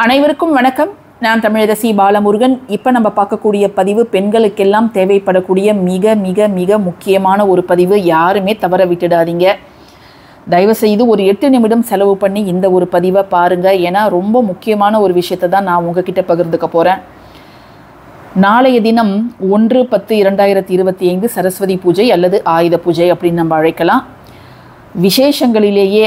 அனைவருக்கும் வணக்கம். நான் தமிழரசி பாலமுருகன். இப்போ நம்ம பார்க்கக்கூடிய பதிவு பெண்களுக்கெல்லாம் தேவைப்படக்கூடிய மிக மிக மிக முக்கியமான ஒரு பதிவு. யாருமே தவற விட்டுடாதீங்க. தயவுசெய்து ஒரு 8 நிமிடம் செலவு பண்ணி இந்த ஒரு பதிவை பாருங்கள். ஏன்னா ரொம்ப முக்கியமான ஒரு விஷயத்தை தான் நான் உங்ககிட்ட பகிர்ந்துக்க போகிறேன். நாளைய தினம் 1/10/2025 சரஸ்வதி பூஜை அல்லது ஆயுத பூஜை அப்படின்னு நம்ம அழைக்கலாம். விசேஷங்களிலேயே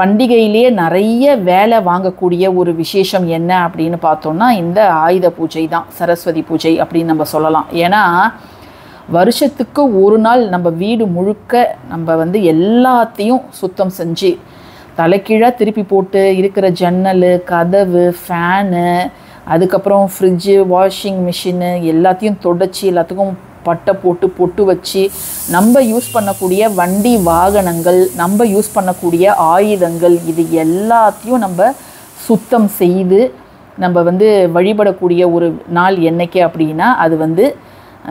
பண்டிகையிலேயே நிறைய வேலை வாங்கக்கூடிய ஒரு விசேஷம் என்ன அப்படின்னு பார்த்தோம்னா இந்த ஆயுத பூஜை தான், சரஸ்வதி பூஜை அப்படின்னு நம்ம சொல்லலாம். ஏன்னா வருஷத்துக்கு ஒரு நாள் நம்ம வீடு முழுக்க நம்ம எல்லாத்தையும் சுத்தம் செஞ்சு தலைக்கீழாக திருப்பி போட்டு இருக்கிற ஜன்னல், கதவு, ஃபேனு, அதுக்கப்புறம் ஃப்ரிட்ஜு, வாஷிங் மிஷினு எல்லாத்தையும் தொடச்சி எல்லாத்துக்கும் பட்டை போட்டு பொட்டு வச்சு நம்ம யூஸ் பண்ணக்கூடிய வண்டி வாகனங்கள், நம்ம யூஸ் பண்ணக்கூடிய ஆயுதங்கள், இது எல்லாத்தையும் நம்ம சுத்தம் செய்து நம்ம வழிபடக்கூடிய ஒரு நாள் என்னைக்கு அப்படின்னா அது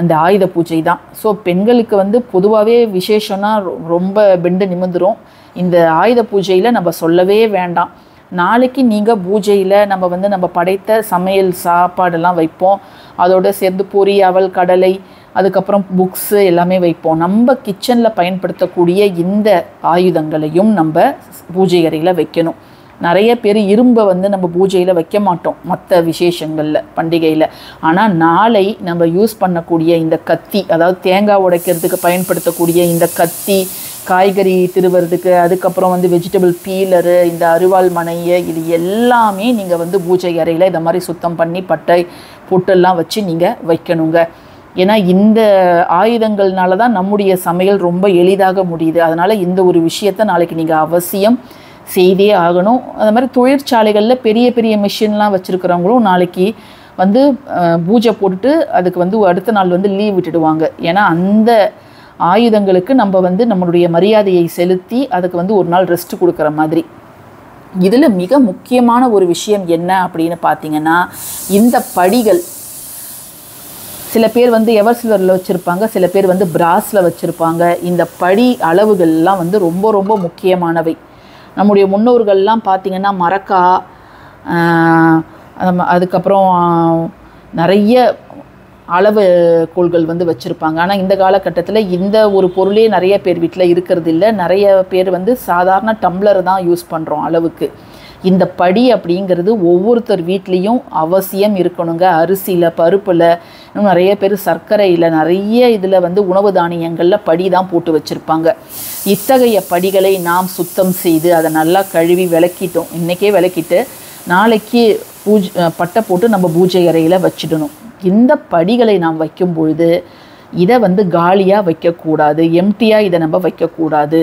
அந்த ஆயுத பூஜை தான். ஸோ பெண்களுக்கு பொதுவாகவே விசேஷம்னா ரொம்ப பெண்டு நிமிந்துரும். இந்த ஆயுத பூஜையில் நம்ம சொல்லவே வேண்டாம். நாளைக்கு நீங்கள் பூஜையில் நம்ம படைத்த சமையல் சாப்பாடெல்லாம் வைப்போம். அதோடு சேர்ந்து பொரி, அவல், கடலை, அதுக்கப்புறம் புக்ஸு எல்லாமே வைப்போம். நம்ம கிச்சனில் பயன்படுத்தக்கூடிய இந்த ஆயுதங்களையும் நம்ம பூஜை அறையில் வைக்கணும். நிறைய பேர் இரும்பை நம்ம பூஜையில் வைக்க மாட்டோம் மற்ற விசேஷங்களில், பண்டிகையில். ஆனால் நாளை நம்ம யூஸ் பண்ணக்கூடிய இந்த கத்தி, அதாவது தேங்காய் உடைக்கிறதுக்கு பயன்படுத்தக்கூடிய இந்த கத்தி, காய்கறி திருவுறதுக்கு, அதுக்கப்புறம் வெஜிடபிள் பீலரு, இந்த அருவாள் மனையை, இது எல்லாமே நீங்கள் பூஜை அறையில் இதை மாதிரி சுத்தம் பண்ணி பட்டை பொட்டெல்லாம் வச்சு நீங்கள் வைக்கணுங்க. ஏன்னா இந்த ஆயுதங்கள்னால தான் நம்முடைய சமையல் ரொம்ப எளிதாக முடியுது. அதனால் இந்த ஒரு விஷயத்தை நாளைக்கு நீங்கள் அவசியம் செய்தே ஆகணும். அது மாதிரி தொழிற்சாலைகளில் பெரிய பெரிய மிஷின்லாம் வச்சுருக்கிறவங்களும் நாளைக்கு பூஜை போட்டுட்டு அதுக்கு அடுத்த நாள் லீவ் விட்டுடுவாங்க. ஏன்னா அந்த ஆயுதங்களுக்கு நம்ம நம்மளுடைய மரியாதையை செலுத்தி அதுக்கு ஒரு நாள் ரெஸ்ட் கொடுக்குற மாதிரி. இதில் மிக முக்கியமான ஒரு விஷயம் என்ன அப்படின்னு பார்த்தீங்கன்னா இந்த படிகள். சில பேர் எவர் சில்வரில் வச்சுருப்பாங்க, சில பேர் பிராஸில் வச்சுருப்பாங்க. இந்த படி அளவுகள்லாம் ரொம்ப ரொம்ப முக்கியமானவை. நம்முடைய முன்னோர்கள்லாம் பார்த்திங்கன்னா மரக்கா, அதுக்கப்புறம் நிறைய அளவு கோள்கள் வச்சுருப்பாங்க. ஆனால் இந்த காலகட்டத்தில் இந்த ஒரு பொருளே நிறைய பேர் வீட்டில் இருக்கிறது இல்லை. நிறைய பேர் சாதாரண டம்ளர் தான் யூஸ் பண்ணுறோம் அளவுக்கு. இந்த படி அப்படிங்கிறது ஒவ்வொருத்தர் வீட்லேயும் அவசியம் இருக்கணுங்க. அரிசியில், பருப்பில், இன்னும் நிறைய பேர் சர்க்கரையில், நிறைய இதில் உணவு தானியங்களில் படி தான் போட்டு வச்சுருப்பாங்க. இத்தகைய படிகளை நாம் சுத்தம் செய்து அதை நல்லா கழுவி விளக்கிட்டோம். இன்றைக்கே விளக்கிட்டு நாளைக்கு பட்டை போட்டு நம்ம பூஜை அறையில் வச்சிடணும். இந்த படிகளை நாம் வைக்கும் பொழுது இதை காலியாக வைக்கக்கூடாது, எம்டியாக இதை நம்ம வைக்கக்கூடாது.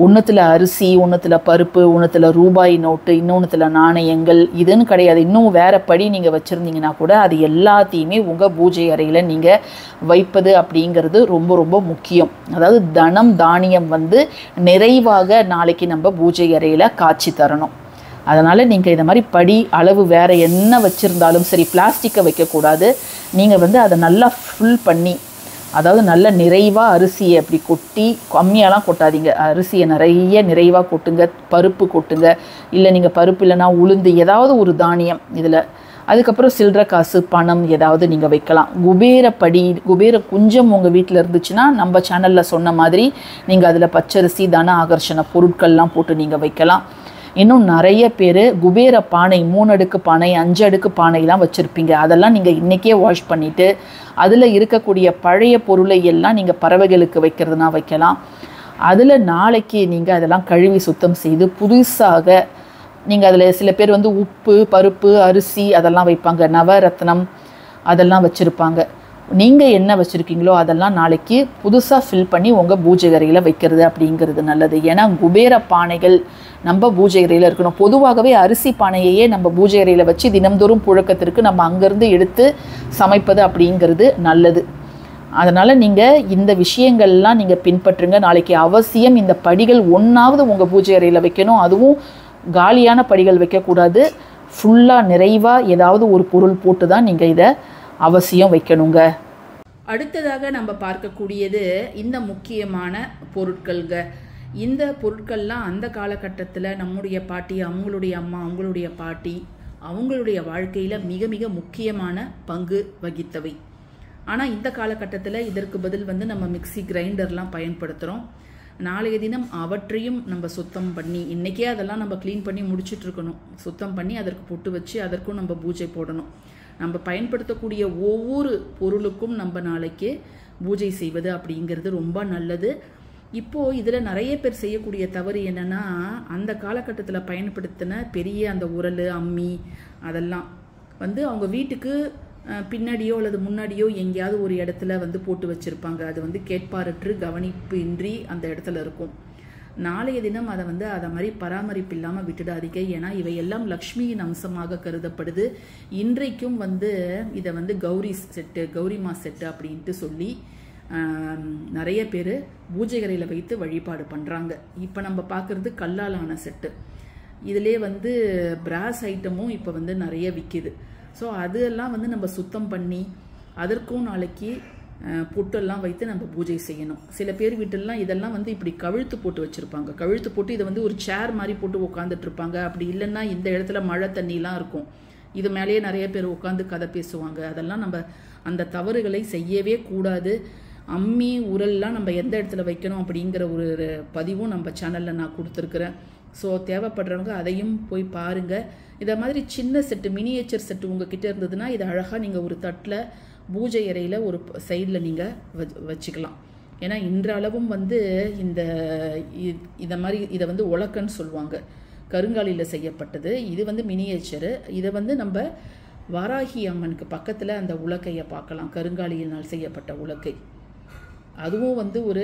ஒன்றுத்தில் அரிசி, ஒன்றுத்தில் பருப்பு, ஒன்றுத்தில் ரூபாய் நோட்டு, இன்னொன்றுத்தில் நாணயங்கள், இதுன்னு கிடையாது. இன்னும் வேறு படி நீங்கள் வச்சுருந்தீங்கன்னா கூட அது எல்லாத்தையுமே உங்கள் பூஜை அறையில் நீங்கள் வைப்பது அப்படிங்கிறது ரொம்ப ரொம்ப முக்கியம். அதாவது தனம், தானியம் நிறைவாக நாளைக்கு நம்ம பூஜை அறையில் காட்சி தரணும். அதனால் நீங்கள் இதை மாதிரி படி அளவு வேறு என்ன வச்சுருந்தாலும் சரி, பிளாஸ்டிக்கை வைக்கக்கூடாது. நீங்கள் அதை நல்லா ஃபுல் பண்ணி, அதாவது நல்ல நிறைவாக அரிசியை அப்படி கொட்டி, கம்மியாலாம் கொட்டாதீங்க. அரிசியை நிறைவாக கொட்டுங்க. பருப்பு கொட்டுங்க. இல்லை நீங்கள் பருப்பு இல்லைன்னா உளுந்து, ஏதாவது ஒரு தானியம் இதில். அதுக்கப்புறம் சில்லற காசு, பணம் ஏதாவது நீங்கள் வைக்கலாம். குபேரப்படி, குபேர குஞ்சம் உங்கள் வீட்டில் இருந்துச்சுன்னா நம்ம சேனலில் சொன்ன மாதிரி நீங்கள் அதில் பச்சரிசி, தன ஆகர்ஷண பொருட்கள்லாம் போட்டு நீங்கள் வைக்கலாம். இன்னும் நிறைய பேர் குபேர பானை, 3 அடுக்கு பானை, 5 அடுக்கு பானைலாம் வச்சுருப்பீங்க. அதெல்லாம் நீங்கள் இன்றைக்கே வாஷ் பண்ணிவிட்டு அதில் இருக்கக்கூடிய பழைய பொருளை எல்லாம் நீங்கள் பறவைகளுக்கு வைக்கிறதுனா வைக்கலாம். அதில் நாளைக்கு நீங்கள் அதெல்லாம் கழுவி சுத்தம் செய்து புதுசாக நீங்கள் அதில் சில பேர் உப்பு, பருப்பு, அரிசி அதெல்லாம் வைப்பாங்க. நவரத்னம் அதெல்லாம் வச்சுருப்பாங்க. நீங்கள் என்ன வச்சுருக்கீங்களோ அதெல்லாம் நாளைக்கு புதுசாக ஃபில் பண்ணி உங்கள் பூஜை அறையில் வைக்கிறது அப்படிங்கிறது நல்லது. ஏன்னா குபேர பானைகள் நம்ம பூஜை அறையில் இருக்கணும். பொதுவாகவே அரிசி பானையையே நம்ம பூஜை அறையில் வச்சு தினம்தோறும் புழக்கத்திற்கு நம்ம அங்கேருந்து எடுத்து சமைப்பது அப்படிங்கிறது நல்லது. அதனால் நீங்கள் இந்த விஷயங்கள்லாம் நீங்கள் பின்பற்றுங்க. நாளைக்கு அவசியம் இந்த படிகள் ஒன்றாவது உங்கள் பூஜை அறையில் வைக்கணும். அதுவும் காலியான படிகள் வைக்கக்கூடாது. ஃபுல்லாக நிறைவாக ஏதாவது ஒரு பொருள் போட்டு தான் நீங்கள் இதை அவசியம் வைக்கணுங்க. அடுத்ததாக நம்ம பார்க்கக்கூடியது இந்த முக்கியமான பொருட்கள்ங்க. இந்த பொருட்கள்லாம் அந்த காலகட்டத்தில் நம்முடைய பாட்டி, அவங்களுடைய அம்மா, அவங்களுடைய பாட்டி, அவங்களுடைய வாழ்க்கையில் மிக மிக முக்கியமான பங்கு வகித்தவை. ஆனால் இந்த காலகட்டத்தில் இதற்கு பதில் வந்து நம்ம மிக்சி கிரைண்டர்லாம் பயன்படுத்துகிறோம். நாளைய தினம் அவற்றையும் நம்ம சுத்தம் பண்ணி, இன்றைக்கே அதெல்லாம் நம்ம க்ளீன் பண்ணி முடிச்சுட்டு இருக்கணும். சுத்தம் பண்ணி அதற்கு பொட்டு வச்சு அதற்கும் நம்ம பூஜை போடணும். நம்ம பயன்படுத்தக்கூடிய ஒவ்வொரு பொருளுக்கும் நம்ம நாளைக்கு பூஜை செய்வது அப்படிங்கிறது ரொம்ப நல்லது. இப்போது இதில் நிறைய பேர் செய்யக்கூடிய தவறு என்னென்னா, அந்த காலகட்டத்தில் பயன்படுத்தின பெரிய அந்த உரல், அம்மி அதெல்லாம் வந்து அவங்க வீட்டுக்கு பின்னாடியோ அல்லது முன்னாடியோ எங்கேயாவது ஒரு இடத்துல வந்து போட்டு வச்சுருப்பாங்க. அது வந்து கேட்பாரற்று கவனிப்பு இன்றி அந்த இடத்துல இருக்கும். நாளைய தினம் அதை வந்து அதை மாதிரி பராமரிப்பு இல்லாமல் விட்டுடாதீங்க. ஏன்னா இவையெல்லாம் லக்ஷ்மியின் அம்சமாக கருதப்படுது. இன்றைக்கும் வந்து இதை வந்து கௌரி செட்டு, கௌரிமா செட்டு அப்படின்ட்டு சொல்லி நிறைய பேர் பூஜை அறையில் வைத்து வழிபாடு பண்ணுறாங்க. இப்போ நம்ம பார்க்குறது கல்லாலான செட்டு. இதிலே வந்து பிராஸ் ஐட்டமும் இப்போ வந்து நிறைய விற்கிது. ஸோ அதெல்லாம் வந்து நம்ம சுத்தம் பண்ணி அதற்கும் நாளைக்கு பொட்டெல்லாம் வைத்து நம்ம பூஜை செய்யணும். சில பேர் வீட்டிலலாம் இதெல்லாம் வந்து இப்படி கவிழ்த்து போட்டு வச்சுருப்பாங்க. கவிழ்த்து போட்டு இதை வந்து ஒரு சேர் மாதிரி போட்டு உட்காந்துட்டு இருப்பாங்க. அப்படி இல்லைன்னா இந்த இடத்துல மழை தண்ணிலாம் இருக்கும், இது மேலேயே நிறைய பேர் உட்காந்து கதை பேசுவாங்க. அதெல்லாம் நம்ம அந்த தவறுகளை செய்யவே கூடாது. அம்மி உரல்லாம் நம்ம எந்த இடத்துல வைக்கணும் அப்படிங்கிற ஒரு பதிவும் நம்ம சேனலில் நான் கொடுத்துருக்குறேன். ஸோ தேவைப்படுறவங்க அதையும் போய் பாருங்கள். இதை மாதிரி சின்ன செட்டு, மினியேச்சர் செட்டு உங்ககிட்ட இருந்ததுன்னா இதை அழகாக நீங்கள் ஒரு தட்டில் பூஜை அறையில் ஒரு சைடில் நீங்கள் வச்சுக்கலாம். ஏன்னா இன்றளவும் வந்து இதை மாதிரி இதை வந்து உலக்கன்னு சொல்லுவாங்க, கருங்காலியில் செய்யப்பட்டது. இது வந்து மினியேச்சரு. இதை வந்து நம்ம வாராகி அம்மனுக்கு பக்கத்தில் அந்த உலக்கையை பார்க்கலாம், கருங்காலியினால் செய்யப்பட்ட உலக்கை. அதுவும் வந்து ஒரு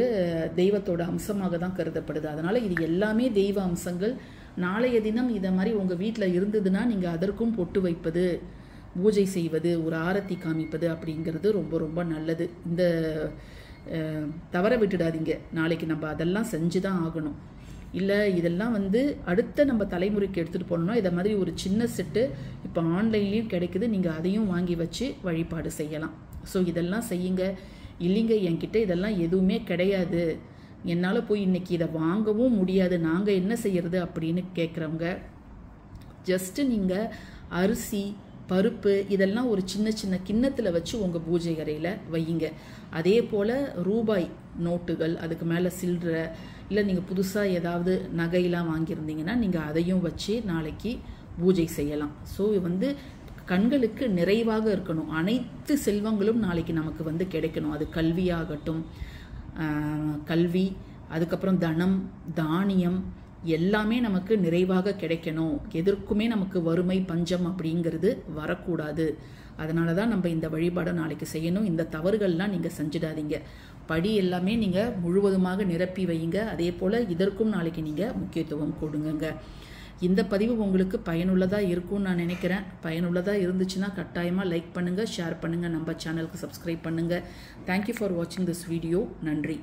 தெய்வத்தோட அம்சமாக தான் கருதப்படுது. அதனால் இது எல்லாமே தெய்வ அம்சங்கள். நாளைய தினம் இதை மாதிரி உங்கள் வீட்டில் இருந்ததுன்னா நீங்கள் அதற்கும் பொட்டு வைப்பது, பூஜை செய்வது, ஒரு ஆரத்தி காமிப்பது அப்படிங்கிறது ரொம்ப ரொம்ப நல்லது. இந்த தவற விட்டுடாதீங்க. நாளைக்கு நம்ம அதெல்லாம் செஞ்சு தான் ஆகணும். இல்லை இதெல்லாம் வந்து அடுத்த நம்ம தலைமுறைக்கு எடுத்துகிட்டு போனோம்னா இதை மாதிரி ஒரு சின்ன செட்டு இப்போ ஆன்லைன்லேயும் கிடைக்குது. நீங்கள் அதையும் வாங்கி வச்சு வழிபாடு செய்யலாம். ஸோ இதெல்லாம் செய்யுங்க. இல்லைங்க என்கிட்ட இதெல்லாம் எதுவுமே கிடையாது, என்னால் போய் இன்றைக்கி இதை வாங்கவும் முடியாது, நாங்கள் என்ன செய்யறது அப்படின்னு கேட்குறவங்க, ஜஸ்ட்டு நீங்கள் அரிசி, பருப்பு இதெல்லாம் ஒரு சின்ன சின்ன கிண்ணத்தில் வச்சு உங்கள் பூஜை அறையில் வையுங்க. அதே போல் ரூபாய் நோட்டுகள், அதுக்கு மேலே சில்லறை, இல்லை நீங்கள் புதுசாக ஏதாவது நகையெல்லாம் வாங்கியிருந்தீங்கன்னா நீங்கள் அதையும் வச்சு நாளைக்கு பூஜை செய்யலாம். ஸோ வந்து கண்களுக்கு நிறைவாக இருக்கணும். அனைத்து செல்வங்களும் நாளைக்கு நமக்கு வந்து கிடைக்கணும். அது கல்வியாகட்டும், கல்வி, அதுக்கப்புறம் தனம், தானியம் எல்லாமே நமக்கு நிறைவாக கிடைக்கணும். எதற்குமே நமக்கு வறுமை, பஞ்சம் அப்படிங்கிறது வரக்கூடாது. அதனால தான் நம்ம இந்த வழிபாடை நாளைக்கு செய்யணும். இந்த தவறுகள்லாம் நீங்கள் செஞ்சிடாதீங்க. படி எல்லாமே நீங்கள் முழுவதுமாக நிரப்பி வையுங்க. அதே போல் இதற்கும் நாளைக்கு நீங்கள் முக்கியத்துவம் கொடுங்க. இந்த பதிவு உங்களுக்கு பயனுள்ளதாக இருக்கும்னு நான் நினைக்கிறேன். பயனுள்ளதாக இருந்துச்சுன்னா கட்டாயமாக லைக் பண்ணுங்கள், ஷேர் பண்ணுங்கள், நம்ம சேனலுக்கு சப்ஸ்கிரைப் பண்ணுங்கள். தேங்க்யூ ஃபார் வாட்சிங் திஸ் வீடியோ. நன்றி.